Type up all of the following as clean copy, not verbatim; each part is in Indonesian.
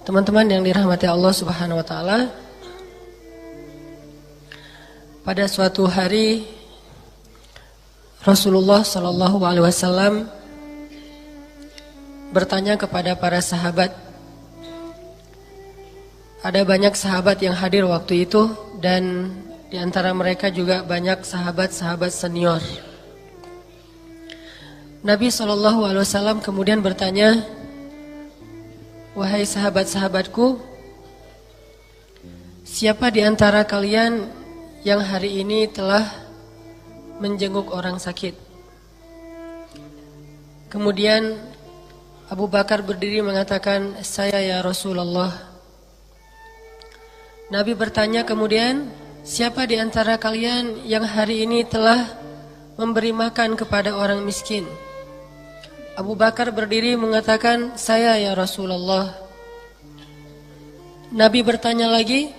Teman-teman yang dirahmati Allah Subhanahu wa taala, pada suatu hari Rasulullah sallallahu alaihi wasallam bertanya kepada para sahabat. Ada banyak sahabat yang hadir waktu itu dan di antara mereka juga banyak sahabat-sahabat senior. Nabi sallallahu alaihi wasallam kemudian bertanya, "Wahai sahabat-sahabatku, siapa di antara kalian yang hari ini telah menjenguk orang sakit?" Kemudian Abu Bakar berdiri mengatakan, "Saya ya Rasulullah." Nabi bertanya kemudian, "Siapa di antara kalian yang hari ini telah memberi makan kepada orang miskin?" Abu Bakar berdiri mengatakan, "Saya ya Rasulullah." Nabi bertanya lagi,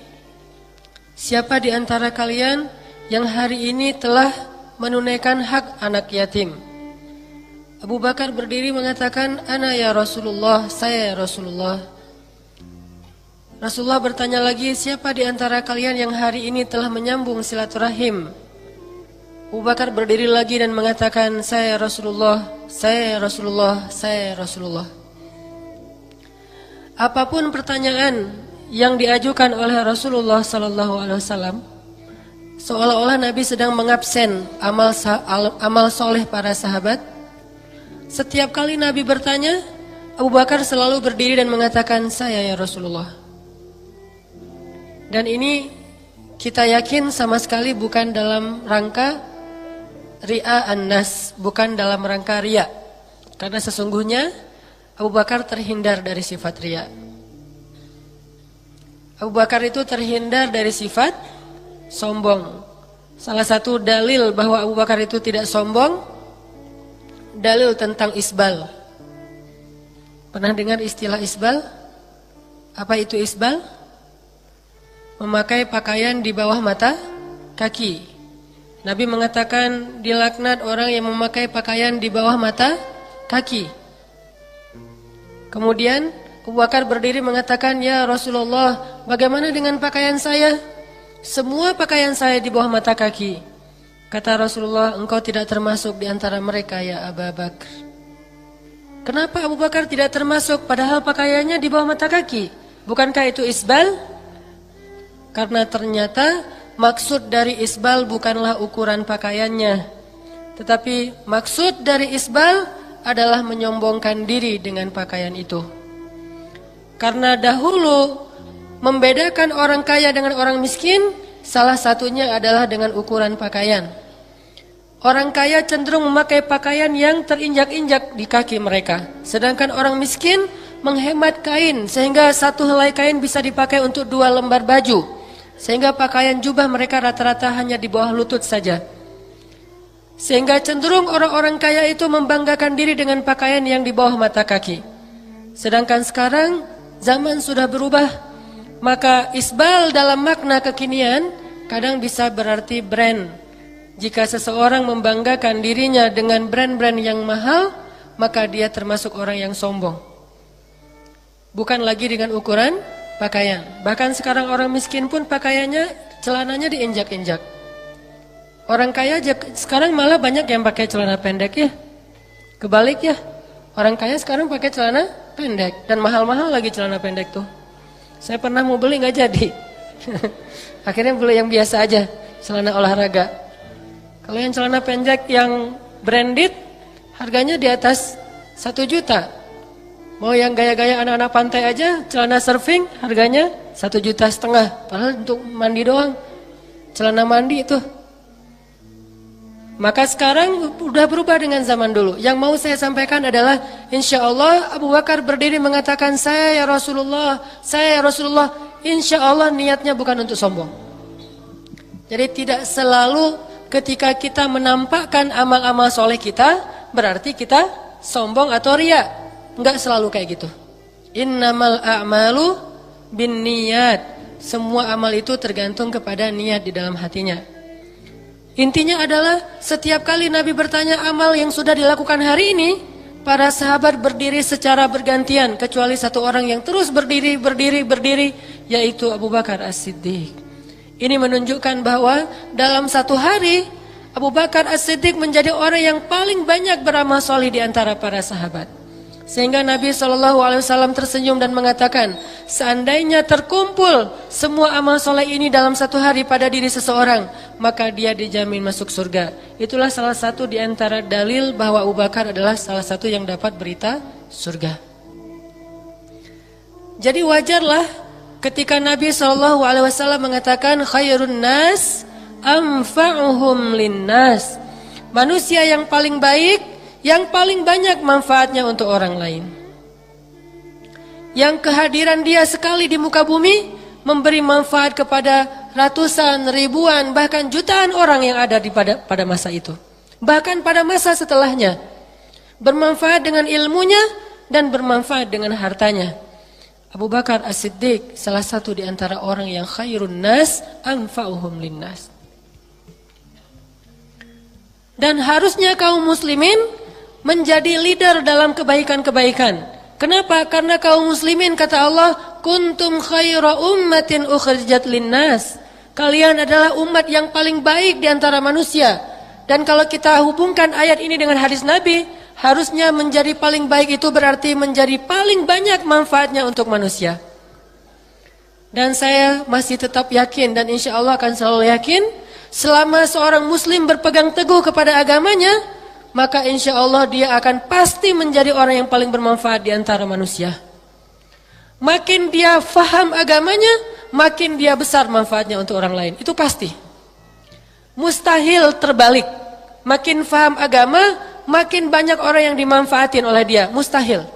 "Siapa di antara kalian yang hari ini telah menunaikan hak anak yatim?" Abu Bakar berdiri mengatakan, "Ana ya Rasulullah, saya ya Rasulullah." Rasulullah bertanya lagi, "Siapa di antara kalian yang hari ini telah menyambung silaturahim?" Abu Bakar berdiri lagi dan mengatakan, "Saya Rasulullah, saya Rasulullah, saya Rasulullah." Apapun pertanyaan yang diajukan oleh Rasulullah sallallahu alaihi wasallam, seolah-olah Nabi sedang mengabsen amal soleh para sahabat. Setiap kali Nabi bertanya, Abu Bakar selalu berdiri dan mengatakan, "Saya ya Rasulullah." Dan ini kita yakin sama sekali bukan dalam rangka ri'a an-nas, bukan dalam rangka riya. Karena sesungguhnya Abu Bakar terhindar dari sifat riya. Abu Bakar itu terhindar dari sifat sombong. Salah satu dalil bahwa Abu Bakar itu tidak sombong, dalil tentang isbal. Pernah dengar istilah isbal? Apa itu isbal? Memakai pakaian di bawah mata kaki. Nabi mengatakan, dilaknat orang yang memakai pakaian di bawah mata kaki. Kemudian Abu Bakar berdiri mengatakan, "Ya Rasulullah, bagaimana dengan pakaian saya? Semua pakaian saya di bawah mata kaki." Kata Rasulullah, "Engkau tidak termasuk di antara mereka ya Abu Bakar." Kenapa Abu Bakar tidak termasuk padahal pakaiannya di bawah mata kaki? Bukankah itu isbal? Karena ternyata maksud dari isbal bukanlah ukuran pakaiannya, tetapi maksud dari isbal adalah menyombongkan diri dengan pakaian itu. Karena dahulu membedakan orang kaya dengan orang miskin, salah satunya adalah dengan ukuran pakaian. Orang kaya cenderung memakai pakaian yang terinjak-injak di kaki mereka, sedangkan orang miskin menghemat kain sehingga satu helai kain bisa dipakai untuk 2 lembar baju. Sehingga pakaian jubah mereka rata-rata hanya di bawah lutut saja. Sehingga cenderung orang-orang kaya itu membanggakan diri dengan pakaian yang di bawah mata kaki. Sedangkan sekarang zaman sudah berubah. Maka isbal dalam makna kekinian kadang bisa berarti brand. Jika seseorang membanggakan dirinya dengan brand-brand yang mahal, maka dia termasuk orang yang sombong. Bukan lagi dengan ukuran pakaian. Bahkan sekarang orang miskin pun pakaiannya, celananya diinjak-injak. Orang kaya sekarang malah banyak yang pakai celana pendek ya. Kebalik ya. Orang kaya sekarang pakai celana pendek dan mahal-mahal lagi celana pendek tuh. Saya pernah mau beli nggak jadi. Akhirnya beli yang biasa aja, celana olahraga. Kalau yang celana pendek yang branded, harganya di atas 1 juta. Mau yang gaya-gaya anak-anak pantai aja, celana surfing harganya 1,5 juta. Padahal untuk mandi doang. Celana mandi itu. Maka sekarang udah berubah dengan zaman dulu. Yang mau saya sampaikan adalah, insya Allah Abu Bakar berdiri mengatakan, "Saya ya Rasulullah, saya ya Rasulullah." Insya Allah niatnya bukan untuk sombong. Jadi tidak selalu ketika kita menampakkan amal-amal soleh kita, berarti kita sombong atau riya. Enggak selalu kayak gitu. Innamal a'malu binniyat. Semua amal itu tergantung kepada niat di dalam hatinya. Intinya adalah setiap kali Nabi bertanya amal yang sudah dilakukan hari ini, para sahabat berdiri secara bergantian kecuali satu orang yang terus berdiri, yaitu Abu Bakar As-Siddiq. Ini menunjukkan bahwa dalam satu hari Abu Bakar As-Siddiq menjadi orang yang paling banyak beramal soleh di antara para sahabat. Sehingga Nabi SAW tersenyum dan mengatakan, seandainya terkumpul semua amal soleh ini dalam satu hari pada diri seseorang, maka dia dijamin masuk surga. Itulah salah satu di antara dalil bahwa Abu Bakar adalah salah satu yang dapat berita surga. Jadi wajarlah ketika Nabi SAW mengatakan khairun nas anfa'uhum linnas. Manusia yang paling baik, yang paling banyak manfaatnya untuk orang lain. Yang kehadiran dia sekali di muka bumi memberi manfaat kepada ratusan, ribuan, bahkan jutaan orang yang ada pada masa itu. Bahkan pada masa setelahnya. Bermanfaat dengan ilmunya dan bermanfaat dengan hartanya. Abu Bakar As-Siddiq salah satu di antara orang yang khairun nas anfa'uhum linnas. Dan harusnya kaum muslimin menjadi leader dalam kebaikan-kebaikan. Kenapa? Karena kaum muslimin kata Allah, kuntum khaira ummatin ukhrijat linnas. Kalian adalah umat yang paling baik di antara manusia. Dan kalau kita hubungkan ayat ini dengan hadis Nabi, harusnya menjadi paling baik itu berarti menjadi paling banyak manfaatnya untuk manusia. Dan saya masih tetap yakin dan insya Allah akan selalu yakin, selama seorang muslim berpegang teguh kepada agamanya, maka insya Allah dia akan pasti menjadi orang yang paling bermanfaat di antara manusia. Makin dia faham agamanya, makin dia besar manfaatnya untuk orang lain. Itu pasti. Mustahil terbalik. Makin faham agama, makin banyak orang yang dimanfaatin oleh dia. Mustahil.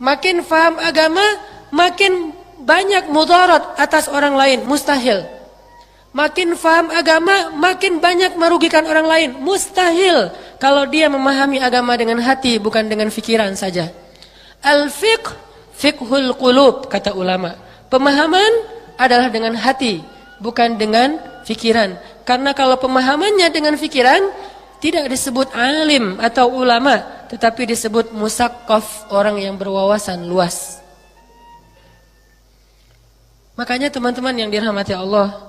Makin faham agama, makin banyak mudarat atas orang lain. Mustahil. Makin faham agama, makin banyak merugikan orang lain. Mustahil kalau dia memahami agama dengan hati, bukan dengan fikiran saja. Al-fiqh, fiqhul qulub, kata ulama. Pemahaman adalah dengan hati, bukan dengan fikiran. Karena kalau pemahamannya dengan fikiran, tidak disebut alim atau ulama, tetapi disebut musaqqaf, orang yang berwawasan luas. Makanya teman-teman yang dirahmati Allah,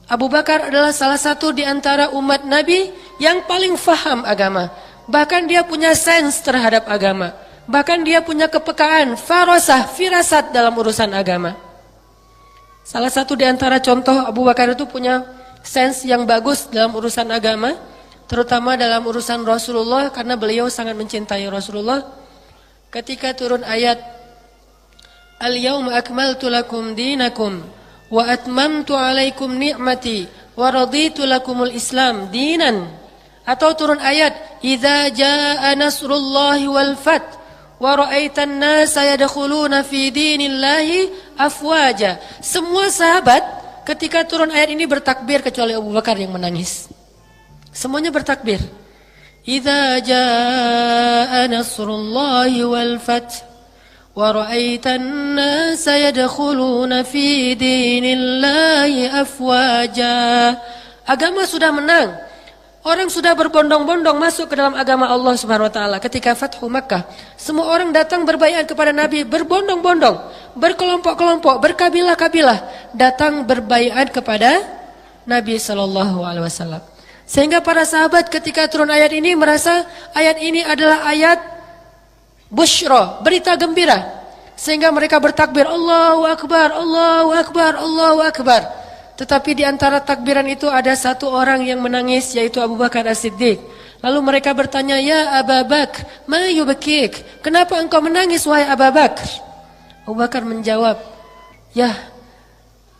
Abu Bakar adalah salah satu di antara umat Nabi yang paling faham agama. Bahkan dia punya sense terhadap agama. Bahkan dia punya kepekaan, farasah, firasat dalam urusan agama. Salah satu di antara contoh Abu Bakar itu punya sense yang bagus dalam urusan agama. Terutama dalam urusan Rasulullah, karena beliau sangat mencintai Rasulullah. Ketika turun ayat, Al-yawma akmaltu lakum dinakum wa atmamtu alaikum ni'mati wa raditu lakumul Islam dinan. Atau turun ayat, idza jaa nasrullahi wal fath wa ra'aitan nasa yadkhuluna fi dinillahi afwaja. Semua sahabat ketika turun ayat ini bertakbir kecuali Abu Bakar yang menangis. Semuanya bertakbir. Idza jaa nasrullahi wal fath wa ra'aitan nasa yadkhuluna fi dinillahi afwaja. Agama sudah menang. Orang sudah berbondong-bondong masuk ke dalam agama Allah Subhanahu wa taala. Ketika Fathu Makkah, semua orang datang berbaiat kepada Nabi berbondong-bondong, berkelompok-kelompok, berkabilah-kabilah datang berbaiat kepada Nabi sallallahu alaihi wasallam. Sehingga para sahabat ketika turun ayat ini merasa ayat ini adalah ayat busyra, berita gembira. Sehingga mereka bertakbir, Allahu Akbar, Allahu Akbar, Allahu Akbar. Tetapi di antara takbiran itu ada satu orang yang menangis, yaitu Abu Bakar As-Siddiq. Lalu mereka bertanya, ya Abu Bakar, ma yubkik? Kenapa engkau menangis wahai Abu Bakar? Abu Bakar menjawab, ya,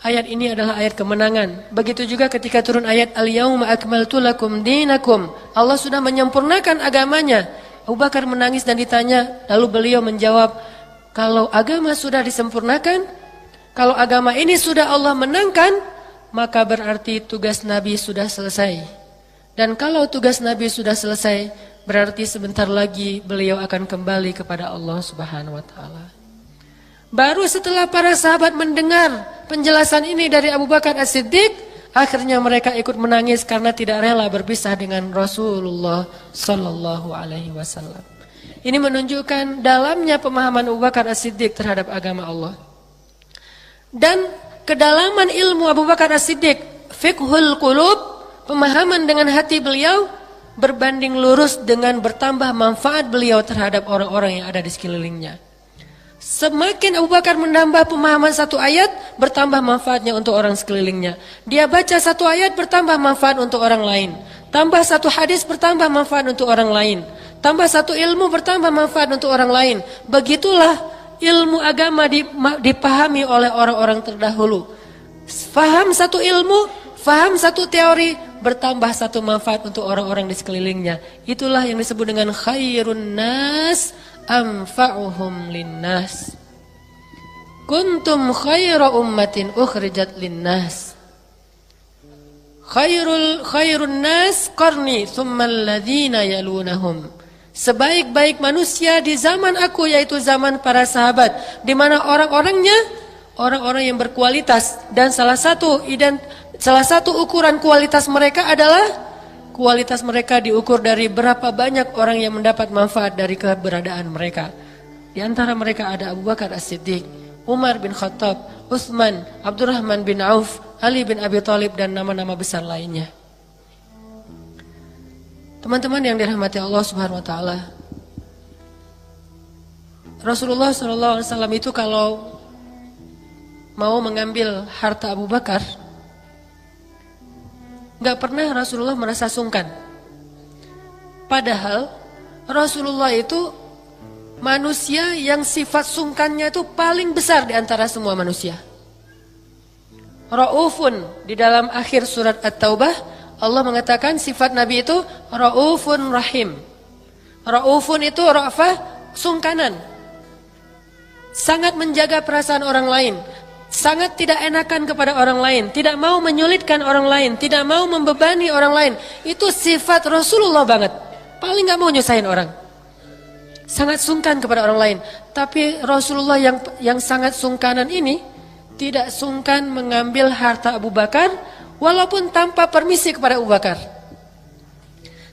ayat ini adalah ayat kemenangan. Begitu juga ketika turun ayat Al-yawma akmaltu lakum dinakum. Allah sudah menyempurnakan agamanya. Abu Bakar menangis dan ditanya, lalu beliau menjawab, kalau agama sudah disempurnakan, kalau agama ini sudah Allah menangkan, maka berarti tugas Nabi sudah selesai. Dan kalau tugas Nabi sudah selesai, berarti sebentar lagi beliau akan kembali kepada Allah Subhanahu wa taala. Baru setelah para sahabat mendengar penjelasan ini dari Abu Bakar As-Siddiq, Akhirnya mereka ikut menangis karena tidak rela berpisah dengan Rasulullah sallallahu alaihi wasallam. Ini menunjukkan dalamnya pemahaman Abu Bakar As-Siddiq terhadap agama Allah. Dan kedalaman ilmu Abu Bakar As-Siddiq, fiqhul qulub, pemahaman dengan hati beliau berbanding lurus dengan bertambah manfaat beliau terhadap orang-orang yang ada di sekelilingnya. Semakin Abu Bakar menambah pemahaman satu ayat, bertambah manfaatnya untuk orang sekelilingnya. Dia baca satu ayat, bertambah manfaat untuk orang lain. Tambah satu hadis, bertambah manfaat untuk orang lain. Tambah satu ilmu, bertambah manfaat untuk orang lain. Begitulah ilmu agama dipahami oleh orang-orang terdahulu. Faham satu ilmu, faham satu teori, bertambah satu manfaat untuk orang-orang di sekelilingnya. Itulah yang disebut dengan khairun nas anfa'uhum linnas. Kuntum khaira ummatin ukhrijat linnas. Khairun nas qarni thumma alladhina yalunahum. Sebaik-baik manusia di zaman aku yaitu zaman para sahabat, di mana orang-orangnya orang-orang yang berkualitas, dan salah satu ukuran kualitas mereka adalah kualitas mereka diukur dari berapa banyak orang yang mendapat manfaat dari keberadaan mereka. Di antara mereka ada Abu Bakar As-Siddiq, Umar bin Khattab, Utsman, Abdurrahman bin Auf, Ali bin Abi Thalib, dan nama-nama besar lainnya. Teman-teman yang dirahmati Allah Subhanahu wa taala, Rasulullah SAW itu kalau mau mengambil harta Abu Bakar, gak pernah Rasulullah merasa sungkan. Padahal Rasulullah itu manusia yang sifat sungkannya itu paling besar di antara semua manusia. Raufun, di dalam akhir surat At-Taubah Allah mengatakan sifat Nabi itu Raufun Rahim. Raufun itu ra'fah, sungkanan. Sangat menjaga perasaan orang lain. Sangat tidak enakan kepada orang lain, tidak mau menyulitkan orang lain, tidak mau membebani orang lain. Itu sifat Rasulullah banget. Paling gak mau nyusahin orang. Sangat sungkan kepada orang lain. Tapi Rasulullah yang sangat sungkanan ini tidak sungkan mengambil harta Abu Bakar walaupun tanpa permisi kepada Abu Bakar.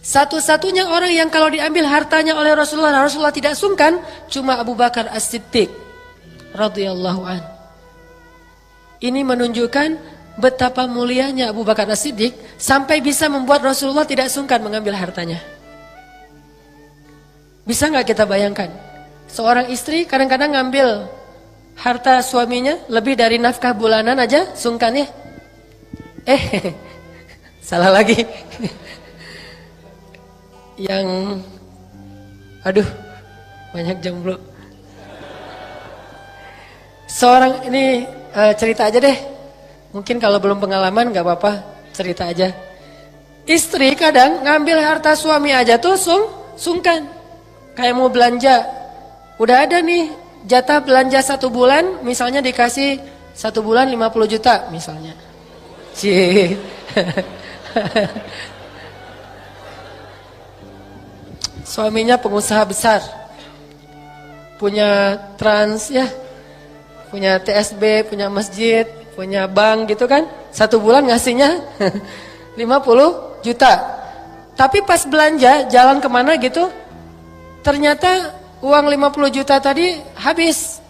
Satu-satunya orang yang kalau diambil hartanya oleh Rasulullah tidak sungkan cuma Abu Bakar As-Siddiq radhiyallahu anhu. Ini menunjukkan betapa mulianya Abu Bakar As-Siddiq sampai bisa membuat Rasulullah tidak sungkan mengambil hartanya. Bisa nggak kita bayangkan? Seorang istri kadang-kadang ngambil harta suaminya lebih dari nafkah bulanan aja sungkan ya? Salah lagi. Yang aduh, banyak jomblo. Seorang ini cerita aja deh. Mungkin kalau belum pengalaman gak apa-apa, cerita aja. Istri kadang ngambil harta suami aja tuh sungkan. Kayak mau belanja, udah ada nih jatah belanja 1 bulan, misalnya dikasih 1 bulan 50 juta misalnya. Cih. Suaminya pengusaha besar, punya trans ya, punya TSB, punya masjid, punya bank gitu kan. 1 bulan ngasihnya 50 juta. Tapi pas belanja jalan kemana gitu, ternyata uang 50 juta tadi habis.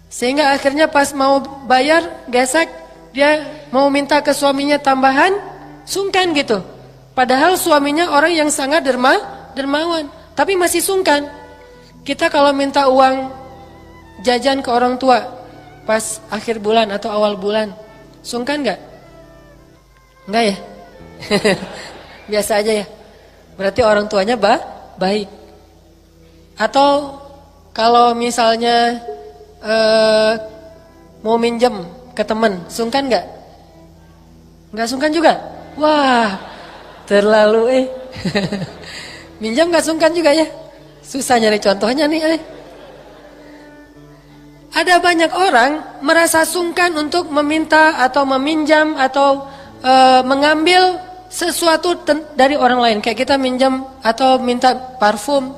Sehingga akhirnya pas mau bayar gesek, dia mau minta ke suaminya tambahan, sungkan gitu. Padahal suaminya orang yang sangat dermawan, tapi masih sungkan. Kita kalau minta uang jajan ke orang tua pas akhir bulan atau awal bulan, sungkan gak? Enggak ya? Biasa aja ya. Berarti orang tuanya baik. Atau kalau misalnya mau minjem ke teman, sungkan gak? Enggak sungkan juga? Wah, terlalu minjam gak sungkan juga ya? Susah nyari contohnya nih. Ada banyak orang merasa sungkan untuk meminta atau meminjam atau mengambil sesuatu dari orang lain. Kayak kita minjam atau minta parfum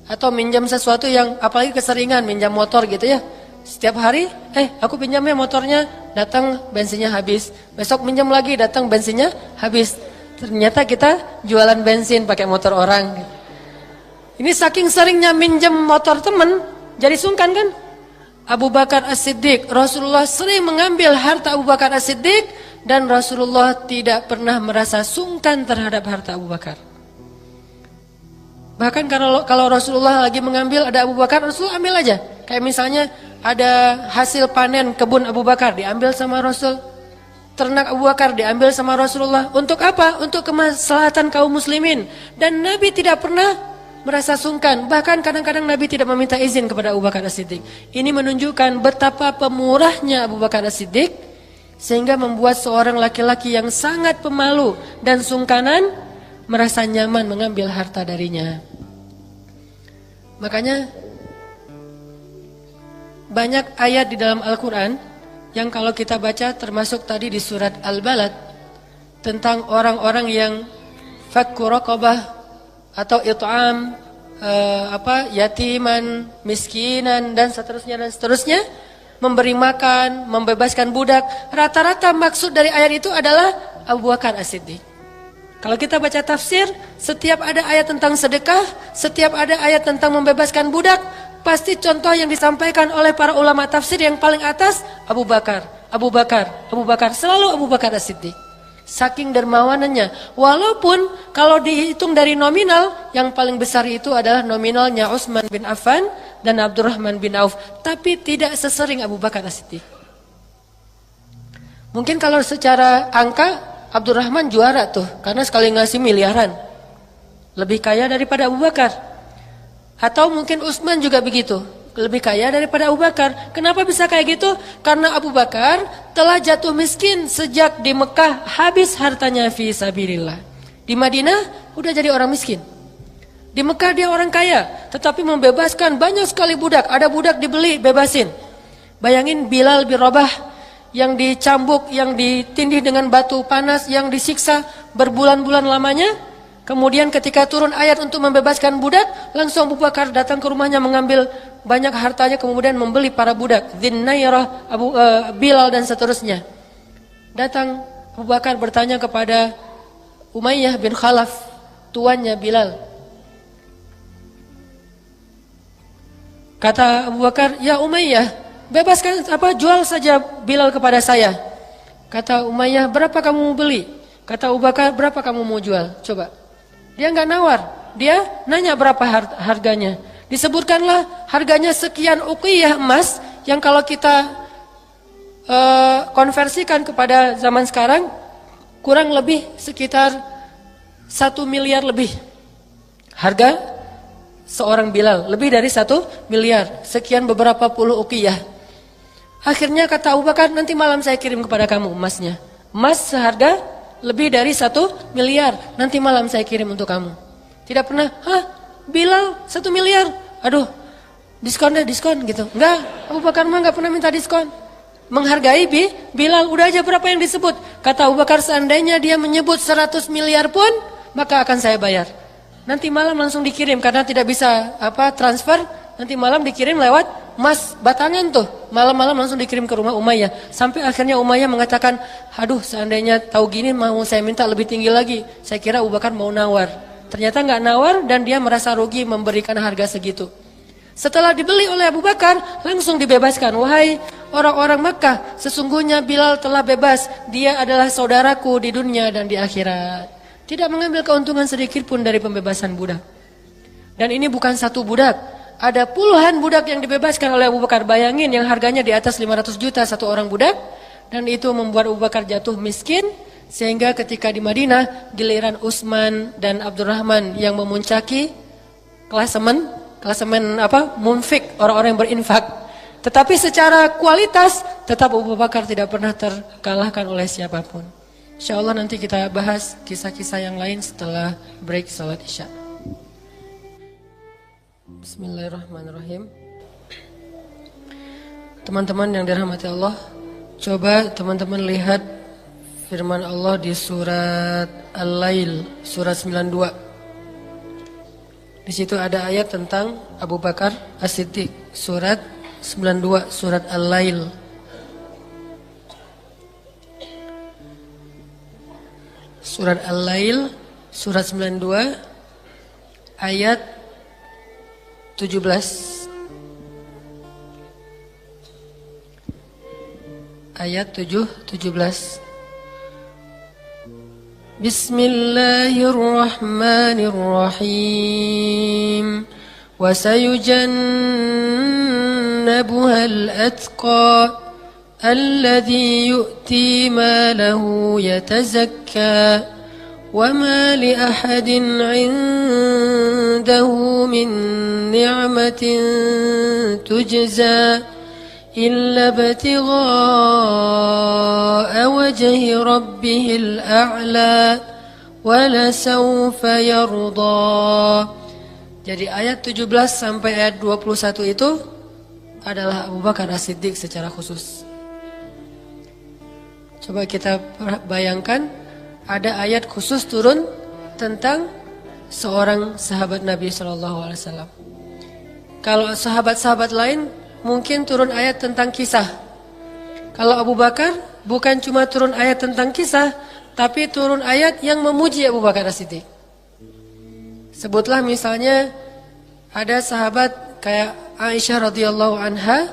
atau minjam sesuatu yang apalagi keseringan minjam motor gitu ya. Setiap hari, aku pinjam ya motornya, datang bensinnya habis. Besok pinjam lagi, datang bensinnya habis. Ternyata kita jualan bensin pakai motor orang. Ini saking seringnya minjem motor teman, jadi sungkan kan? Abu Bakar As-Siddiq, Rasulullah sering mengambil harta Abu Bakar As-Siddiq dan Rasulullah tidak pernah merasa sungkan terhadap harta Abu Bakar. Bahkan kalau Rasulullah lagi mengambil ada Abu Bakar, Rasulullah ambil aja. Kayak misalnya ada hasil panen kebun Abu Bakar diambil sama Rasul. Ternak Abu Bakar diambil sama Rasulullah. Untuk apa? Untuk kemaslahatan kaum muslimin. Dan Nabi tidak pernah merasa sungkan. Bahkan kadang-kadang Nabi tidak meminta izin kepada Abu Bakar As-Siddiq. Ini menunjukkan betapa pemurahnya Abu Bakar As-Siddiq, sehingga membuat seorang laki-laki yang sangat pemalu dan sungkanan merasa nyaman mengambil harta darinya. Makanya banyak ayat di dalam Al-Quran yang kalau kita baca, termasuk tadi di surat Al-Balad, tentang orang-orang yang fakku raqabah atau it'am yatiman, miskinan dan seterusnya, memberi makan, membebaskan budak. Rata-rata maksud dari ayat itu adalah Abu Bakar As-Siddiq. Kalau kita baca tafsir, setiap ada ayat tentang sedekah, setiap ada ayat tentang membebaskan budak, pasti contoh yang disampaikan oleh para ulama tafsir yang paling atas Abu Bakar, selalu Abu Bakar As-Siddiq. Saking dermawanannya. Walaupun kalau dihitung dari nominal, yang paling besar itu adalah nominalnya Utsman bin Affan dan Abdurrahman bin Auf, tapi tidak sesering Abu Bakar As-Siddiq. Mungkin kalau secara angka Abdurrahman juara tuh, karena sekali ngasih miliaran, lebih kaya daripada Abu Bakar. Atau mungkin Utsman juga begitu, lebih kaya daripada Abu Bakar. Kenapa bisa kayak gitu? Karena Abu Bakar telah jatuh miskin sejak di Mekah, habis hartanya fi sabilillah. Di Madinah udah jadi orang miskin. Di Mekah dia orang kaya, tetapi membebaskan banyak sekali budak. Ada budak dibeli, bebasin. Bayangin Bilal bin Rabah yang dicambuk, yang ditindih dengan batu panas, yang disiksa berbulan-bulan lamanya. Kemudian ketika turun ayat untuk membebaskan budak, langsung Abu Bakar datang ke rumahnya mengambil banyak hartanya, kemudian membeli para budak, Dzinnairah, Bilal dan seterusnya. Datang Abu Bakar bertanya kepada Umayyah bin Khalaf, tuannya Bilal. Kata Abu Bakar, "Ya Umayyah, bebaskan jual saja Bilal kepada saya." Kata Umayyah, "Berapa kamu mau beli?" Kata Abu Bakar, "Berapa kamu mau jual?" Coba. Dia enggak nawar, dia nanya berapa harganya. Disebutkanlah harganya sekian uqiyah emas, yang kalau kita konversikan kepada zaman sekarang kurang lebih sekitar 1 miliar lebih. Harga seorang Bilal lebih dari 1 miliar, sekian beberapa puluh uqiyah. Akhirnya kata Abu Bakar, "Nanti malam saya kirim kepada kamu emasnya. Emas seharga lebih dari 1 miliar, nanti malam saya kirim untuk kamu." Tidak pernah, Bilal 1 miliar, aduh diskon gitu. Enggak, Abu Bakar mah enggak pernah minta diskon. Menghargai Bilal, udah aja berapa yang disebut. Kata Abu Bakar, seandainya dia menyebut 100 miliar pun, maka akan saya bayar. Nanti malam langsung dikirim, karena tidak bisa transfer. Nanti malam dikirim lewat emas batangan tuh. Malam-malam langsung dikirim ke rumah Umayyah. Sampai akhirnya Umayyah mengatakan, "Aduh, seandainya tahu gini mau saya minta lebih tinggi lagi." Saya kira Abu Bakar mau nawar. Ternyata enggak nawar dan dia merasa rugi memberikan harga segitu. Setelah dibeli oleh Abu Bakar, langsung dibebaskan. "Wahai orang-orang Makkah, sesungguhnya Bilal telah bebas. Dia adalah saudaraku di dunia dan di akhirat." Tidak mengambil keuntungan sedikit pun dari pembebasan budak. Dan ini bukan satu budak. Ada puluhan budak yang dibebaskan oleh Abu Bakar. Bayangin, yang harganya di atas 500 juta satu orang budak. Dan itu membuat Abu Bakar jatuh miskin. Sehingga ketika di Madinah, giliran Utsman dan Abdurrahman yang memuncaki klasemen munfik, orang-orang yang berinfak. Tetapi secara kualitas, tetap Abu Bakar tidak pernah terkalahkan oleh siapapun. InsyaAllah nanti kita bahas kisah-kisah yang lain setelah break salat Isya. Bismillahirrahmanirrahim. Teman-teman yang dirahmati Allah, coba teman-teman lihat firman Allah di surat Al-Lail, surat 92. Di situ ada ayat tentang Abu Bakar As-Siddiq, surat 92 surat Al-Lail. Surat Al-Lail surat 92 ayat 17. Ayat 17. Bismillahirrahmanirrahim. Wa sayujannabuha al-atqa alladhi yu'ti malahu yatazakka wa ma li ahadin 'indahu min ni'matin tujza illa ibtigha'a wajhi rabbihil a'la wa lasawfa yarda. Jadi ayat 17 sampai ayat 21 itu adalah Abu Bakar As-Siddiq secara khusus. Coba kita bayangkan ada ayat khusus turun tentang seorang sahabat Nabi SAW. Kalau sahabat-sahabat lain mungkin turun ayat tentang kisah. Kalau Abu Bakar bukan cuma turun ayat tentang kisah, tapi turun ayat yang memuji Abu Bakar As-Siddiq. Sebutlah misalnya ada sahabat kayak Aisyah radhiyallahu anha,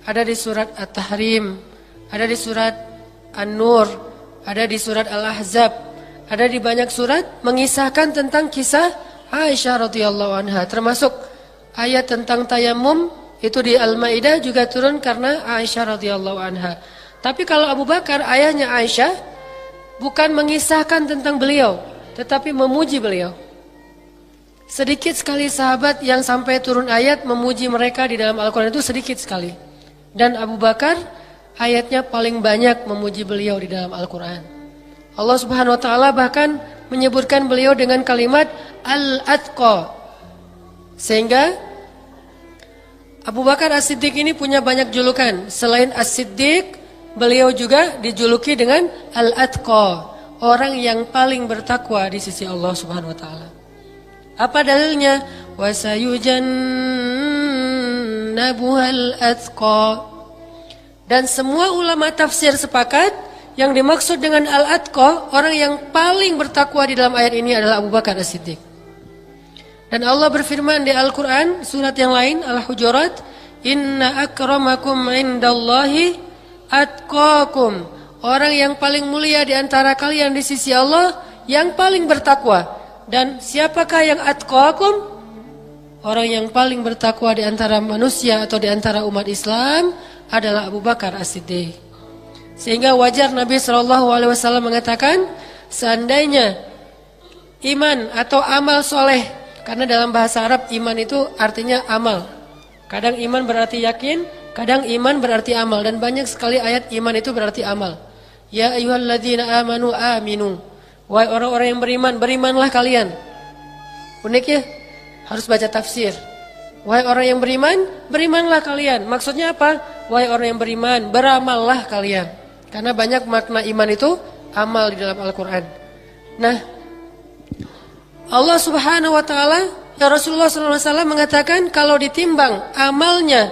ada di surat At-Tahrim, ada di surat An-Nur, ada di surat Al-Ahzab, ada di banyak surat mengisahkan tentang kisah Aisyah radhiyallahu anha. Termasuk ayat tentang tayamum itu di Al-Maidah juga turun karena Aisyah radhiyallahu anha. Tapi kalau Abu Bakar, ayahnya Aisyah, bukan mengisahkan tentang beliau, tetapi memuji beliau. Sedikit sekali sahabat yang sampai turun ayat memuji mereka di dalam Al-Quran itu sedikit sekali. Dan Abu Bakar ayatnya paling banyak memuji beliau di dalam Al-Quran. Allah Subhanahu Wa Taala bahkan menyebutkan beliau dengan kalimat Al-Atqa. Sehingga Abu Bakar As-Siddiq ini punya banyak julukan. Selain As-Siddiq, beliau juga dijuluki dengan Al-Atqa, orang yang paling bertakwa di sisi Allah Subhanahu Wa Taala. Apa dalilnya? Wa sayujannabuhal atqa. Dan semua ulama tafsir sepakat yang dimaksud dengan al-atqa, orang yang paling bertakwa di dalam ayat ini adalah Abu Bakar As-Siddiq. Dan Allah berfirman di Al-Quran surat yang lain, Al-Hujurat, Inna akramakum indallahi atqakum. Orang yang paling mulia di antara kalian di sisi Allah yang paling bertakwa. Dan siapakah yang atqakum? Orang yang paling bertakwa di antara manusia atau di antara umat Islam adalah Abu Bakar As-Siddiq. Sehingga wajar Nabi SAW mengatakan, seandainya iman atau amal soleh, karena dalam bahasa Arab iman itu artinya amal. Kadang iman berarti yakin, kadang iman berarti amal. Dan banyak sekali ayat iman itu berarti amal. Ya ayyuhalladzina amanu aminu. Wahai orang-orang yang beriman, berimanlah kalian. Unik ya? Harus baca tafsir. Wahai orang yang beriman, berimanlah kalian. Maksudnya apa? Wahai orang yang beriman, beramallah kalian. Karena banyak makna iman itu amal di dalam Al-Quran. Nah, Allah Subhanahu Wa Taala, ya Rasulullah SAW mengatakan kalau ditimbang amalnya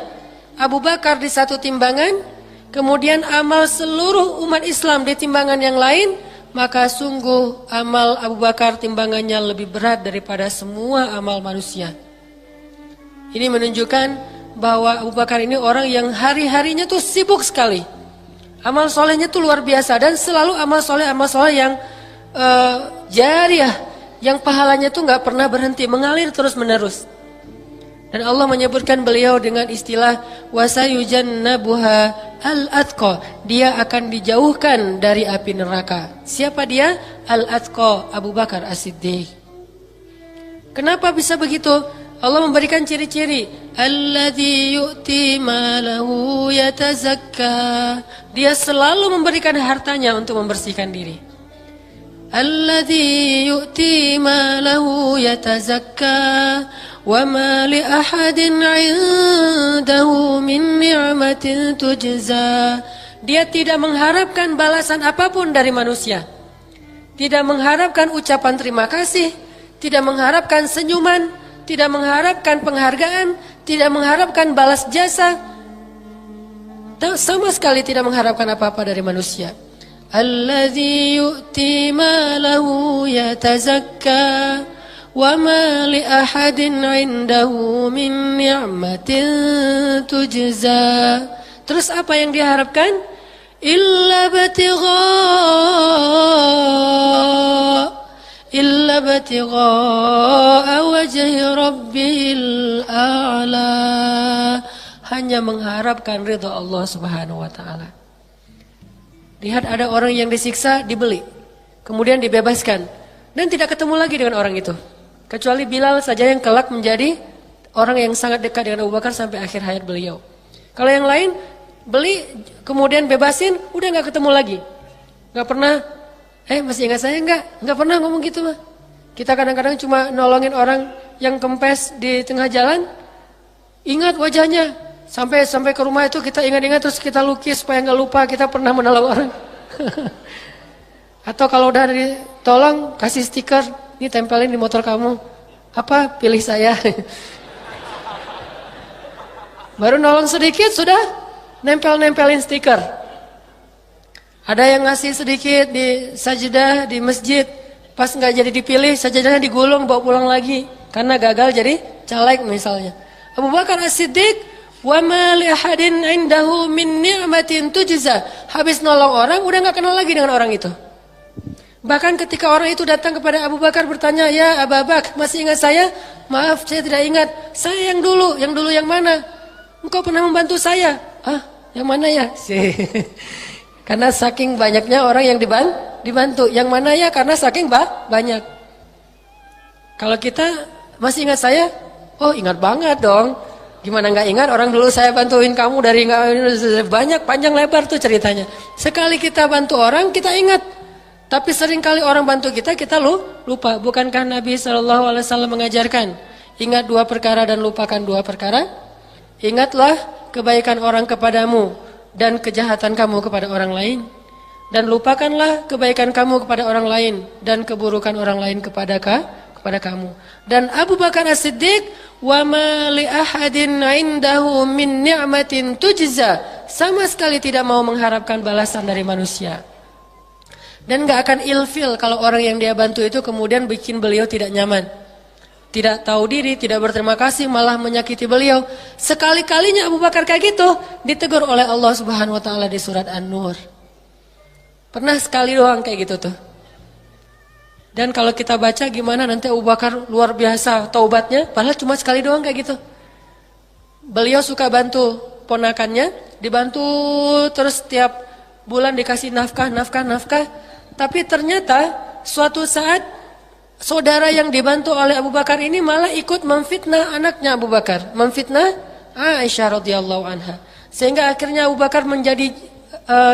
Abu Bakar di satu timbangan, kemudian amal seluruh umat Islam di timbangan yang lain, maka sungguh amal Abu Bakar timbangannya lebih berat daripada semua amal manusia. Ini menunjukkan bahwa Abu Bakar ini orang yang hari-harinya tuh sibuk sekali. Amal solehnya tuh luar biasa dan selalu amal soleh yang jariah, yang pahalanya tuh nggak pernah berhenti, mengalir terus menerus. Dan Allah menyebutkan beliau dengan istilah wasayujannabuha al-atqa. Dia akan dijauhkan dari api neraka. Siapa dia? Al-atqa, Abu Bakar As-Siddiq. Kenapa bisa begitu? Allah memberikan ciri-ciri. Alladzi yu'ti malahu yatazakka. Dia selalu memberikan hartanya untuk membersihkan diri. Alladzi yu'ti malahu yatazakka. وَمَا لِأَحَدٍ عِنْدَهُ مِنْ نِعْمَةٍ تُجْزَى. Dia tidak mengharapkan balasan apapun dari manusia. Tidak mengharapkan ucapan terima kasih, tidak mengharapkan senyuman, tidak mengharapkan penghargaan, tidak mengharapkan balas jasa. sama sekali tidak mengharapkan apa-apa dari manusia. Alladzi yu'ti malahu yatazakka wa ma li ahadin 'indahu min ni'matin tujza. Terus apa yang diharapkan? Illa batigha wajhi rabbil a'la. Hanya mengharapkan ridha Allah Subhanahu wa taala. Lihat ada orang yang disiksa, dibeli, kemudian dibebaskan dan tidak ketemu lagi dengan orang itu. Kecuali Bilal saja yang kelak menjadi orang yang sangat dekat dengan Abu Bakar sampai akhir hayat beliau. Kalau yang lain beli kemudian bebasin, udah nggak ketemu lagi. Nggak pernah, masih ingat saya nggak pernah ngomong gitu mah. Kita kadang-kadang cuma nolongin orang yang kempes di tengah jalan, ingat wajahnya. Sampai ke rumah itu kita ingat-ingat terus kita lukis supaya nggak lupa kita pernah menolong orang. Atau kalau udah ditolong kasih stiker, ini tempelin di motor kamu. Apa? Pilih saya. Baru nolong sedikit sudah nempelin stiker. Ada yang ngasih sedikit di sajadah di masjid, pas nggak jadi dipilih sajadahnya digulung bawa pulang lagi karena gagal jadi caleg misalnya. Abu Bakar As-Siddiq, wa ma li ahadin 'indahu min ni'matin tujza. Habis nolong orang udah enggak kenal lagi dengan orang itu. Bahkan ketika orang itu datang kepada Abu Bakar bertanya, "Ya Abu Bakar, masih ingat saya?" "Maaf, saya tidak ingat." "Saya yang dulu yang mana?" "Engkau pernah membantu saya." "Ah, yang mana ya?" Karena saking banyaknya orang yang dibantu. Yang mana ya? Karena saking banyak. Kalau kita masih ingat saya? Oh, ingat banget dong. Gimana nggak ingat, orang dulu saya bantuin kamu dari nggak banyak, panjang lebar tuh ceritanya. Sekali kita bantu orang kita ingat, tapi seringkali orang bantu kita lupa. Bukankah Nabi SAW mengajarkan, ingat 2 perkara dan lupakan 2 perkara? Ingatlah kebaikan orang kepadamu dan kejahatan kamu kepada orang lain, dan lupakanlah kebaikan kamu kepada orang lain dan keburukan orang lain kepada kamu. Dan Abu Bakar As-Siddiq, wa ma li ahadin 'indahu min ni'matin tujza, sama sekali tidak mau mengharapkan balasan dari manusia. Dan enggak akan ilfil kalau orang yang dia bantu itu kemudian bikin beliau tidak nyaman. Tidak tahu diri, tidak berterima kasih, malah menyakiti beliau. Sekali-kalinya Abu Bakar kayak gitu ditegur oleh Allah Subhanahu wa taala di surat An-Nur. Pernah sekali doang kayak gitu tuh. Dan kalau kita baca gimana nanti Abu Bakar luar biasa taubatnya, padahal cuma sekali doang kayak gitu. Beliau suka bantu ponakannya, dibantu terus tiap bulan dikasih nafkah. Tapi ternyata suatu saat saudara yang dibantu oleh Abu Bakar ini malah ikut memfitnah anaknya Abu Bakar, memfitnah Aisyah radhiyallahu anha. Sehingga akhirnya Abu Bakar menjadi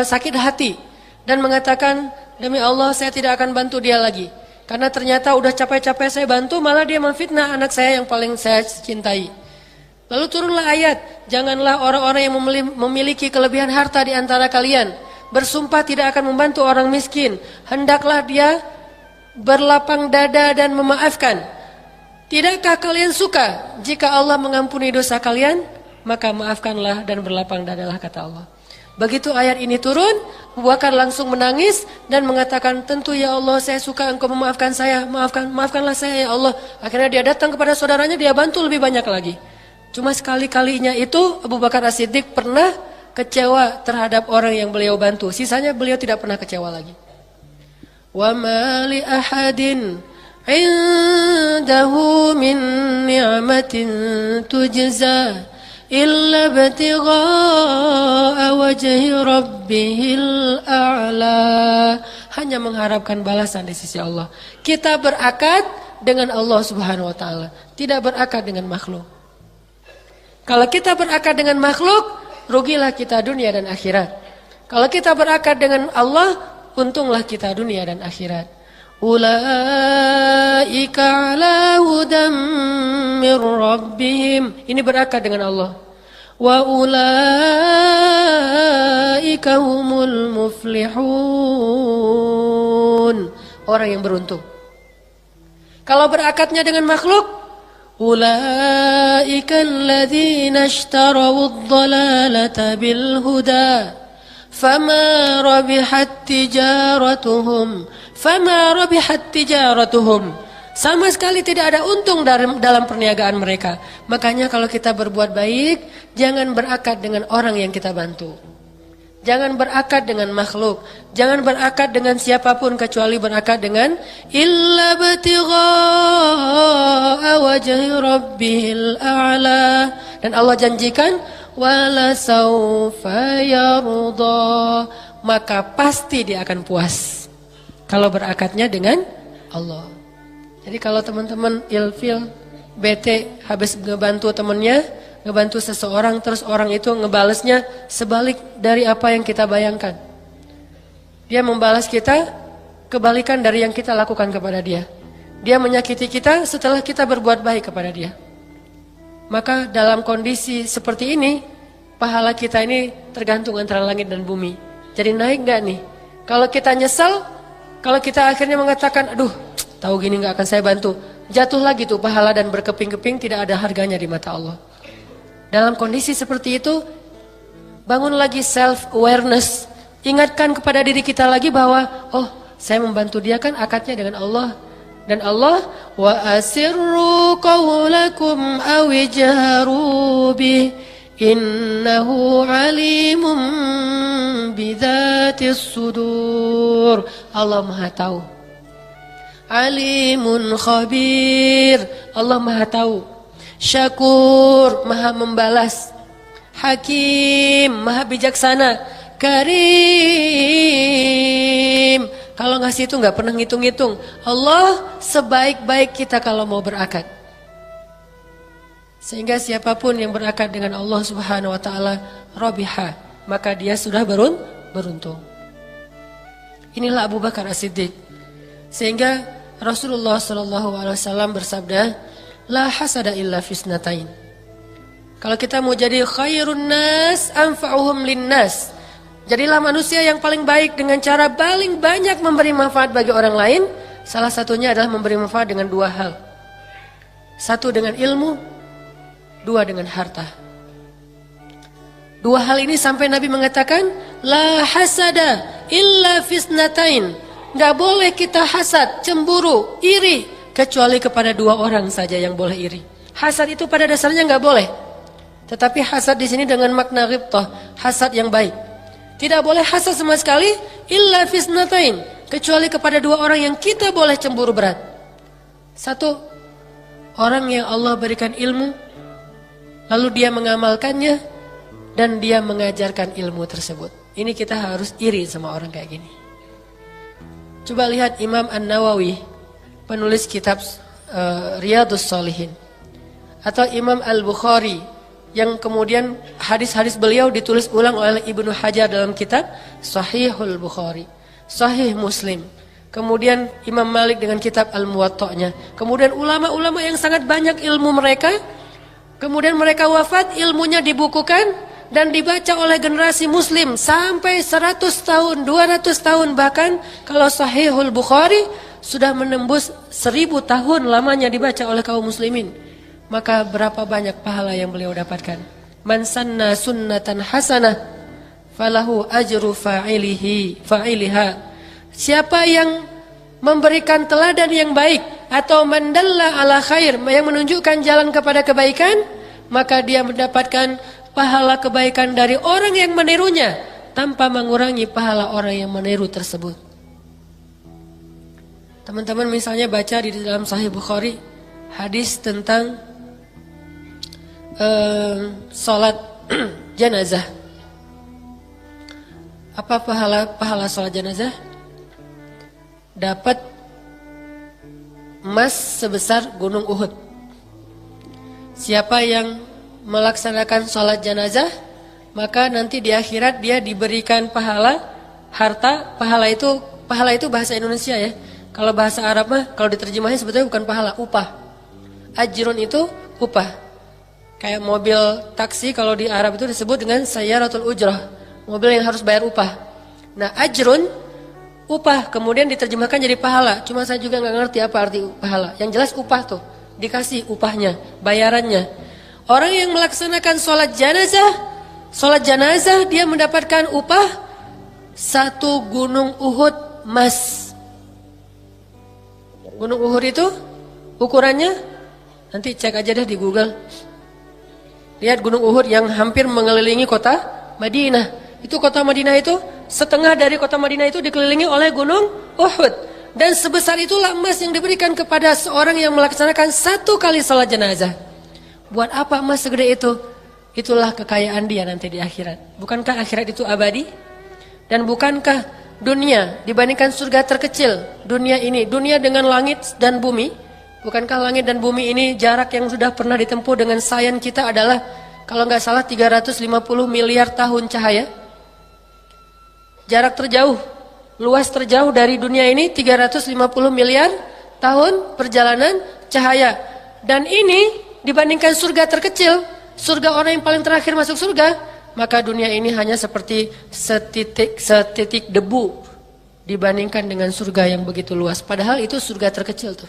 sakit hati dan mengatakan, demi Allah saya tidak akan bantu dia lagi. Karena ternyata udah capek-capek saya bantu, malah dia memfitnah anak saya yang paling saya cintai. Lalu turunlah ayat, janganlah orang-orang yang memiliki kelebihan harta di antara kalian bersumpah tidak akan membantu orang miskin. Hendaklah dia berlapang dada dan memaafkan. Tidakkah kalian suka jika Allah mengampuni dosa kalian? Maka maafkanlah dan berlapang dadalah, kata Allah. Begitu ayat ini turun, Abu Bakar langsung menangis dan mengatakan, tentu ya Allah, saya suka engkau memaafkan saya, maafkanlah saya ya Allah. Akhirnya dia datang kepada saudaranya, dia bantu lebih banyak lagi. Cuma sekali-kalinya itu Abu Bakar As-Siddiq pernah kecewa terhadap orang yang beliau bantu. Sisanya beliau tidak pernah kecewa lagi. Wa ma li ahadin indahu min ni'matin tujza illa batigha'a wajhi rabbihil a'la. Hanya mengharapkan balasan di sisi Allah. Kita berakad dengan Allah Subhanahu wa taala, tidak berakad dengan makhluk. Kalau kita berakad dengan makhluk, rugilah kita dunia dan akhirat. Kalau kita berakad dengan Allah, untunglah kita dunia dan akhirat. Ulaika ala hudam mir rabbihim. Ini berakad dengan Allah. Wa ulaika humul muflihun. Orang yang beruntung. Kalau berakadnya dengan makhluk, Ulaika alladzina ishtarawud dhalalata bil huda fama rabihat tijaratuhum. Sama sekali tidak ada untung dalam perniagaan mereka. Makanya kalau kita berbuat baik, jangan berakad dengan orang yang kita bantu. Jangan berakad dengan makhluk. Jangan berakad dengan siapapun kecuali berakad dengan illa batigha'a wajhi rabbihil a'la. Dan Allah janjikan wala saufa yarda, maka pasti dia akan puas kalau berakadnya dengan Allah. Jadi kalau teman-teman ilfil, bete habis ngebantu temannya, ngebantu seseorang, terus orang itu ngebalesnya sebalik dari apa yang kita bayangkan. Dia membalas kita kebalikan dari yang kita lakukan kepada dia. Dia menyakiti kita setelah kita berbuat baik kepada dia. Maka dalam kondisi seperti ini, pahala kita ini tergantung antara langit dan bumi. Jadi naik gak nih? Kalau kita nyesal, kalau kita akhirnya mengatakan, aduh, tahu gini gak akan saya bantu, jatuh lagi tuh pahala dan berkeping-keping, tidak ada harganya di mata Allah. Dalam kondisi seperti itu, bangun lagi self-awareness. Ingatkan kepada diri kita lagi bahwa, oh, saya membantu dia kan akadnya dengan Allah. Dan Allah, wa asirru qawlakum awijharu bih, innahu alimun bidhatis sudur. Allah Maha tahu. Alimun khabir, Allah Maha tahu. Syakur, Maha membalas. Hakim, Maha bijaksana. Karim, kalau ngasih itu gak pernah ngitung-ngitung. Allah sebaik-baik kita kalau mau berakad. Sehingga siapapun yang berakad dengan Allah Subhanahu wa taala rabiha, maka dia sudah beruntung. Inilah Abu Bakar As-Siddiq. Sehingga Rasulullah SAW bersabda, la hasada illa fisnatain. Kalau kita mau jadi khairun nas anfa'uhum linnas, jadilah manusia yang paling baik dengan cara paling banyak memberi manfaat bagi orang lain. Salah satunya adalah memberi manfaat dengan dua hal. Satu dengan ilmu, dua dengan harta. Dua hal ini sampai Nabi mengatakan, la hasada illa fisnatain. Gak boleh kita hasad, cemburu, iri, kecuali kepada dua orang saja yang boleh iri. Hasad itu pada dasarnya gak boleh. Tetapi hasad di sini dengan makna ghibtah, hasad yang baik. Tidak boleh hasad sama sekali, illa fisnatain, kecuali kepada dua orang yang kita boleh cemburu berat. Satu, orang yang Allah berikan ilmu, lalu dia mengamalkannya, dan dia mengajarkan ilmu tersebut. Ini kita harus iri sama orang kayak gini. Coba lihat Imam An-Nawawi, penulis kitab Riyadhus Shalihin, atau Imam Al-Bukhari, yang kemudian hadis-hadis beliau ditulis ulang oleh Ibnu Hajar dalam kitab Sahihul Bukhari, Sahih Muslim. Kemudian Imam Malik dengan kitab Al-Muwatta'nya. Kemudian ulama-ulama yang sangat banyak ilmu mereka, kemudian mereka wafat, ilmunya dibukukan dan dibaca oleh generasi muslim sampai 100 tahun, 200 tahun, bahkan kalau Sahihul Bukhari sudah menembus 1000 tahun lamanya dibaca oleh kaum muslimin. Maka berapa banyak pahala yang beliau dapatkan. Man sanna sunnatan hasanah falahu ajru fa'iliha. Siapa yang memberikan teladan yang baik atau mandalla ala khair, yang menunjukkan jalan kepada kebaikan, maka dia mendapatkan pahala kebaikan dari orang yang menirunya tanpa mengurangi pahala orang yang meniru tersebut. Teman-teman misalnya baca di dalam Sahih Bukhari hadis tentang salat jenazah. Apa pahala salat jenazah? Dapat emas sebesar gunung Uhud. Siapa yang melaksanakan salat jenazah, maka nanti di akhirat dia diberikan pahala, harta. Pahala itu bahasa Indonesia ya. Kalau bahasa Arab mah kalau diterjemahnya sebetulnya bukan pahala, upah. Ajrun itu upah. Kayak mobil taksi kalau di Arab itu disebut dengan sayyaratul ujrah, mobil yang harus bayar upah. Nah, ajrun upah kemudian diterjemahkan jadi pahala. Cuma saya juga nggak ngerti apa arti pahala. Yang jelas upah tuh. dikasih upahnya, bayarannya. Orang yang melaksanakan sholat jenazah dia mendapatkan upah 1 gunung Uhud emas. Gunung Uhud itu ukurannya, nanti cek aja deh di Google. Lihat gunung Uhud yang hampir mengelilingi kota Madinah. Itu kota Madinah itu, setengah dari kota Madinah itu dikelilingi oleh gunung Uhud. Dan sebesar itulah emas yang diberikan kepada seorang yang melaksanakan 1 kali salat jenazah. Buat apa emas segede itu? Itulah kekayaan dia nanti di akhirat. Bukankah akhirat itu abadi? Dan bukankah dunia dibandingkan surga terkecil? Dunia ini, dunia dengan langit dan bumi. Bukankah langit dan bumi ini jarak yang sudah pernah ditempuh dengan sains kita adalah, kalau nggak salah 350 miliar tahun cahaya? Jarak terjauh, luas terjauh dari dunia ini 350 miliar tahun perjalanan cahaya. Dan ini dibandingkan surga terkecil, surga orang yang paling terakhir masuk surga, maka dunia ini hanya seperti setitik debu dibandingkan dengan surga yang begitu luas. Padahal itu surga terkecil tuh.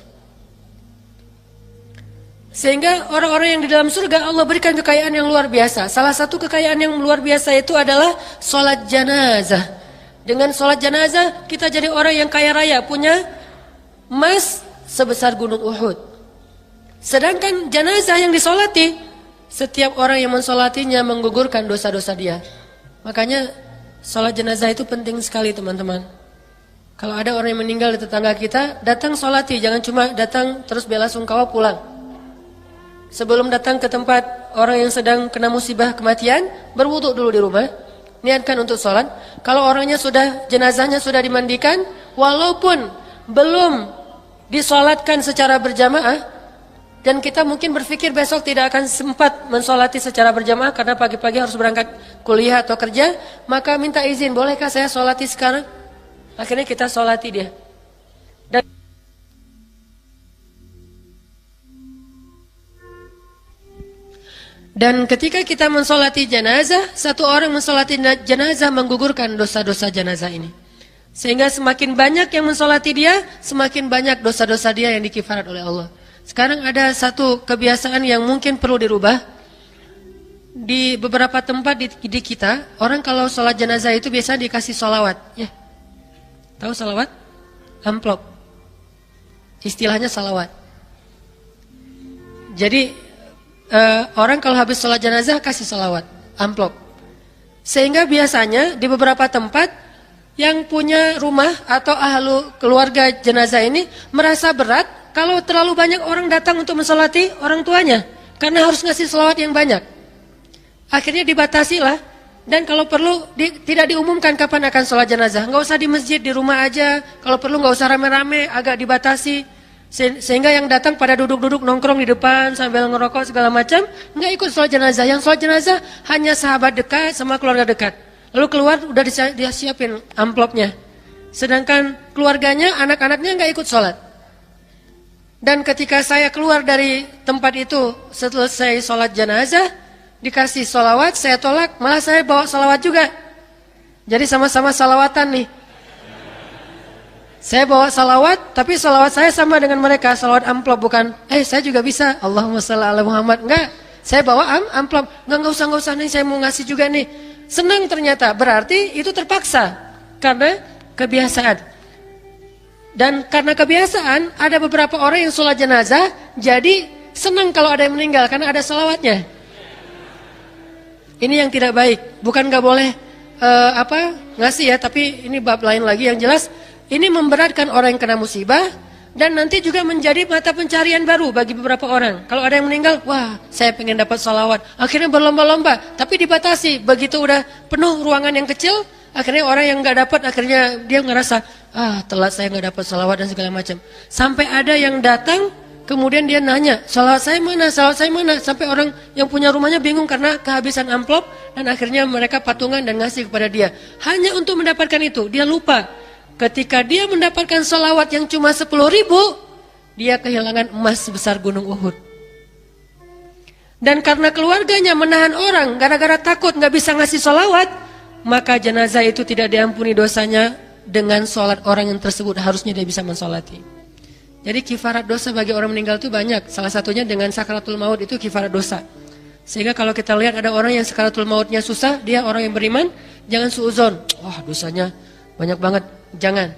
Sehingga orang-orang yang di dalam surga Allah berikan kekayaan yang luar biasa. Salah satu kekayaan yang luar biasa itu adalah sholat jenazah. Dengan sholat jenazah kita jadi orang yang kaya raya, punya emas sebesar gunung Uhud. Sedangkan jenazah yang disolati, setiap orang yang mensolatinya menggugurkan dosa-dosa dia. Makanya sholat jenazah itu penting sekali teman-teman. Kalau ada orang yang meninggal di tetangga kita, datang sholati, jangan cuma datang terus bela sungkawa pulang. Sebelum datang ke tempat orang yang sedang kena musibah kematian, berwudu dulu di rumah. Niatkan untuk sholat. Kalau orangnya jenazahnya sudah dimandikan, walaupun belum disolatkan secara berjamaah, dan kita mungkin berpikir besok tidak akan sempat mensolati secara berjamaah karena pagi-pagi harus berangkat kuliah atau kerja, maka minta izin, bolehkah saya solati sekarang? Akhirnya kita solati dia. Dan ketika kita mensolati jenazah, satu orang mensolati jenazah menggugurkan dosa-dosa jenazah ini. Sehingga semakin banyak yang mensolati dia, semakin banyak dosa-dosa dia yang dikifarat oleh Allah. Sekarang ada satu kebiasaan yang mungkin perlu dirubah. Di beberapa tempat di kita, orang kalau sholat jenazah itu biasa dikasih sholawat. Ya. Tahu sholawat? Amplop. Istilahnya sholawat. Jadi orang kalau habis sholat jenazah kasih sholawat, amplop. Sehingga biasanya di beberapa tempat yang punya rumah atau ahlu keluarga jenazah ini merasa berat kalau terlalu banyak orang datang untuk mensolati orang tuanya, karena harus ngasih sholawat yang banyak. Akhirnya dibatasi lah, dan kalau perlu tidak diumumkan kapan akan sholat jenazah. Nggak usah di masjid, di rumah aja. Kalau perlu nggak usah rame-rame, agak dibatasi. Sehingga yang datang pada duduk-duduk nongkrong di depan sambil ngerokok segala macam, nggak ikut sholat jenazah. Yang sholat jenazah hanya sahabat dekat sama keluarga dekat. Lalu keluar udah disiapin amplopnya. Sedangkan keluarganya, anak-anaknya nggak ikut sholat. Dan ketika saya keluar dari tempat itu selesai sholat jenazah, dikasih sholawat, saya tolak, malah saya bawa sholawat juga. Jadi sama-sama sholawatan nih. Saya bawa salawat, tapi salawat saya sama dengan mereka, salawat amplop, bukan, saya juga bisa, Allahumma shalli ala Muhammad. Enggak, saya bawa amplop, enggak usah nih, saya mau ngasih juga nih. Senang ternyata, berarti itu terpaksa, karena kebiasaan. Dan karena kebiasaan, ada beberapa orang yang sholat jenazah, jadi senang kalau ada yang meninggal, karena ada salawatnya. Ini yang tidak baik, bukan enggak boleh ngasih ya, tapi ini bab lain lagi yang jelas. Ini memberatkan orang yang kena musibah dan nanti juga menjadi mata pencarian baru bagi beberapa orang. Kalau ada yang meninggal, wah saya pengen dapat salawat. Akhirnya berlomba-lomba, tapi dibatasi. Begitu udah penuh ruangan yang kecil, akhirnya orang yang nggak dapat, akhirnya dia ngerasa, telat saya nggak dapat salawat dan segala macam. Sampai ada yang datang, kemudian dia nanya, salawat saya mana, salawat saya mana. Sampai orang yang punya rumahnya bingung karena kehabisan amplop, dan akhirnya mereka patungan dan ngasih kepada dia. Hanya untuk mendapatkan itu, dia lupa. Ketika dia mendapatkan salawat yang cuma 10.000, dia kehilangan emas sebesar gunung Uhud. Dan karena keluarganya menahan orang gara-gara takut nggak bisa ngasih salawat, maka jenazah itu tidak diampuni dosanya dengan sholat orang yang tersebut, harusnya dia bisa mensolati. Jadi kifarat dosa bagi orang meninggal itu banyak. Salah satunya dengan sakaratul maut itu kifarat dosa. Sehingga kalau kita lihat ada orang yang sakaratul mautnya susah, dia orang yang beriman, jangan suuzon. Wah, dosanya banyak banget. Jangan.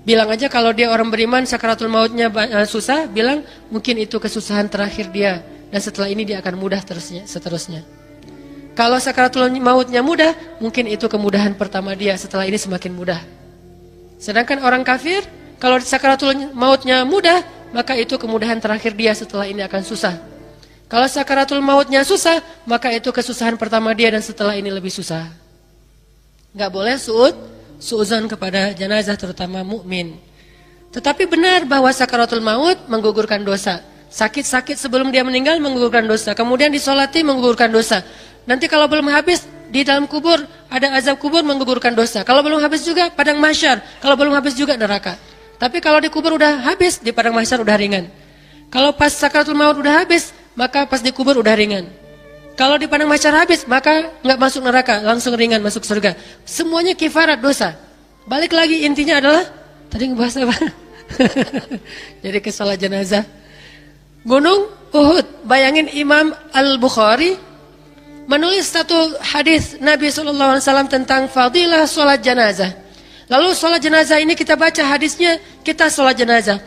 Bilang aja kalau dia orang beriman, sakaratul mautnya susah, bilang mungkin itu kesusahan terakhir dia. Dan setelah ini dia akan mudah seterusnya. Kalau sakaratul mautnya mudah, mungkin itu kemudahan pertama dia, setelah ini semakin mudah. Sedangkan orang kafir, kalau sakaratul mautnya mudah, maka itu kemudahan terakhir dia, setelah ini akan susah. Kalau sakaratul mautnya susah, maka itu kesusahan pertama dia dan setelah ini lebih susah. Gak boleh suudzon kepada jenazah terutama mukmin. Tetapi benar bahwa sakaratul maut menggugurkan dosa. Sakit-sakit sebelum dia meninggal menggugurkan dosa. Kemudian disolati menggugurkan dosa. Nanti kalau belum habis di dalam kubur ada azab kubur menggugurkan dosa. Kalau belum habis juga padang mahsyar. Kalau belum habis juga neraka. Tapi kalau di kubur udah habis, di padang mahsyar udah ringan. Kalau pas sakaratul maut udah habis, maka pas di kubur udah ringan. Kalau di padang mahsyar habis, maka nggak masuk neraka, langsung ringan masuk surga. Semuanya kifarat dosa. Balik lagi intinya adalah tadi ngebahas apa? Jadi ke salat jenazah. Gunung Uhud. Bayangin Imam Al-Bukhari menulis satu hadis Nabi SAW tentang fadilah sholat jenazah. Lalu sholat jenazah ini kita baca hadisnya, kita sholat jenazah.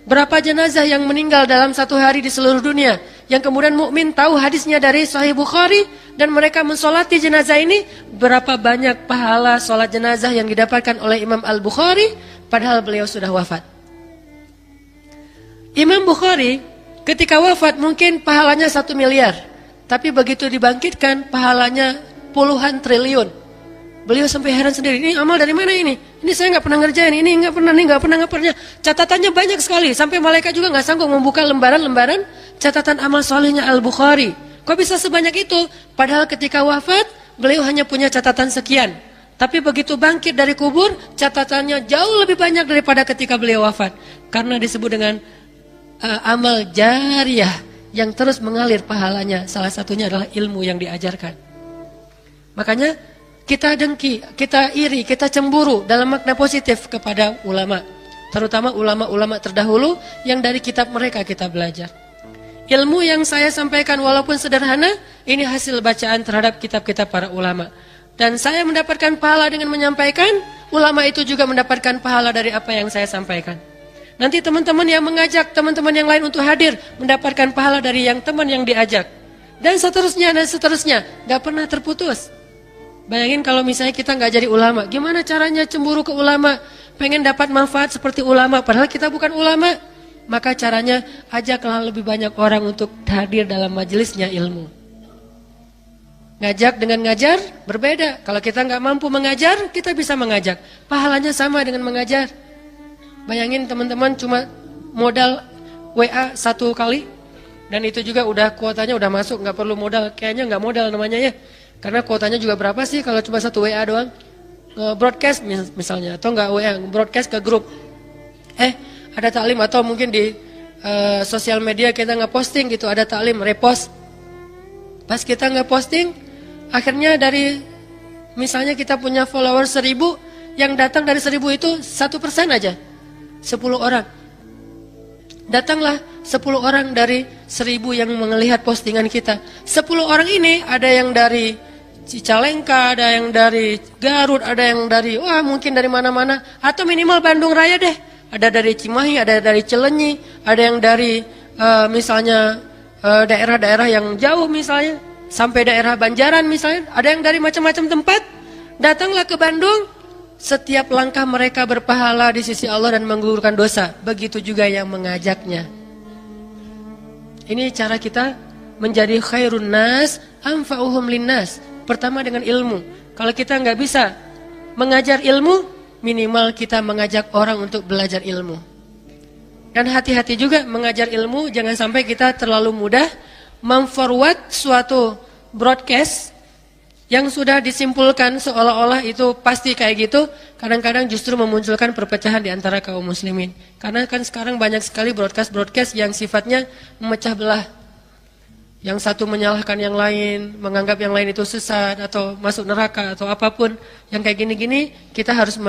Berapa jenazah yang meninggal dalam satu hari di seluruh dunia? Yang kemudian mukmin tahu hadisnya dari Sahih Bukhari dan mereka mensolati jenazah ini. Berapa banyak pahala sholat jenazah yang didapatkan oleh Imam Al-Bukhari padahal beliau sudah wafat. Imam Bukhari ketika wafat mungkin pahalanya 1 miliar. Tapi begitu dibangkitkan pahalanya puluhan triliun. Beliau sampai heran sendiri, ini amal dari mana ini? Ini saya nggak pernah ngerjain, ini nggak pernah. Catatannya banyak sekali, sampai malaikat juga nggak sanggup membuka lembaran-lembaran catatan amal solehnya Al-Bukhari. Kok bisa sebanyak itu? Padahal ketika wafat, beliau hanya punya catatan sekian. Tapi begitu bangkit dari kubur, catatannya jauh lebih banyak daripada ketika beliau wafat. Karena disebut dengan amal jariyah yang terus mengalir pahalanya. Salah satunya adalah ilmu yang diajarkan. Makanya kita dengki, kita iri, kita cemburu dalam makna positif kepada ulama. Terutama ulama-ulama terdahulu yang dari kitab mereka kita belajar. Ilmu yang saya sampaikan walaupun sederhana, ini hasil bacaan terhadap kitab-kitab para ulama. Dan saya mendapatkan pahala dengan menyampaikan, ulama itu juga mendapatkan pahala dari apa yang saya sampaikan. Nanti teman-teman yang mengajak teman-teman yang lain untuk hadir, mendapatkan pahala dari yang teman yang diajak. Dan seterusnya, gak pernah terputus. Bayangin kalau misalnya kita nggak jadi ulama, gimana caranya cemburu ke ulama, pengen dapat manfaat seperti ulama, padahal kita bukan ulama. Maka caranya ajaklah lebih banyak orang untuk hadir dalam majelisnya ilmu. Ngajak dengan ngajar berbeda. Kalau kita nggak mampu mengajar, kita bisa mengajak. Pahalanya sama dengan mengajar. Bayangin teman-teman cuma modal WA 1 kali, dan itu juga udah kuotanya udah masuk, nggak perlu modal, kayaknya nggak modal namanya ya. Karena kuotanya juga berapa sih kalau cuma 1 WA doang? Broadcast misalnya, atau enggak WA, broadcast ke grup. Ada taklim atau mungkin di sosial media kita nge-posting gitu, ada taklim, repost. Pas kita nge-posting, akhirnya dari misalnya kita punya follower 1000, yang datang dari 1000 itu 1% aja. 10 orang. Datanglah 10 orang dari 1000 yang melihat postingan kita. 10 orang ini ada yang dari Cicalengka, ada yang dari Garut, ada yang dari mungkin dari mana-mana, atau minimal Bandung Raya deh. Ada dari Cimahi, ada dari Cilenyi, ada yang dari misalnya daerah-daerah yang jauh misalnya, sampai daerah Banjaran misalnya, ada yang dari macam-macam tempat. Datanglah ke Bandung. Setiap langkah mereka berpahala di sisi Allah dan menggugurkan dosa. Begitu juga yang mengajaknya. Ini cara kita menjadi khairun nas, anfa'uhum linnas. Pertama dengan ilmu. Kalau kita nggak bisa mengajar ilmu, minimal kita mengajak orang untuk belajar ilmu. Dan hati-hati juga mengajar ilmu, jangan sampai kita terlalu mudah memforward suatu broadcast yang sudah disimpulkan seolah-olah itu pasti kayak gitu. Kadang-kadang justru memunculkan perpecahan di antara kaum muslimin. Karena kan sekarang banyak sekali broadcast-broadcast yang sifatnya memecah belah. Yang satu menyalahkan yang lain, menganggap yang lain itu sesat atau masuk neraka atau apapun. Yang kayak gini-gini kita harus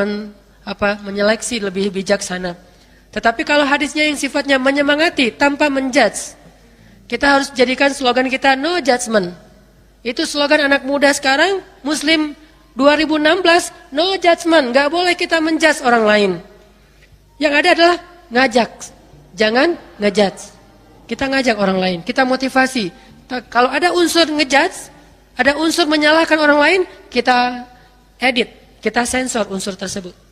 menyeleksi lebih bijaksana. Tetapi kalau hadisnya yang sifatnya menyemangati tanpa menjudge, kita harus jadikan slogan kita no judgment. Itu slogan anak muda sekarang, Muslim 2016, no judgment. Gak boleh kita menjudge orang lain. Yang ada adalah ngajak, jangan ngejudge. Kita ngajak orang lain, kita motivasi. Kalau ada unsur ngejudge, ada unsur menyalahkan orang lain, kita edit, kita sensor unsur tersebut.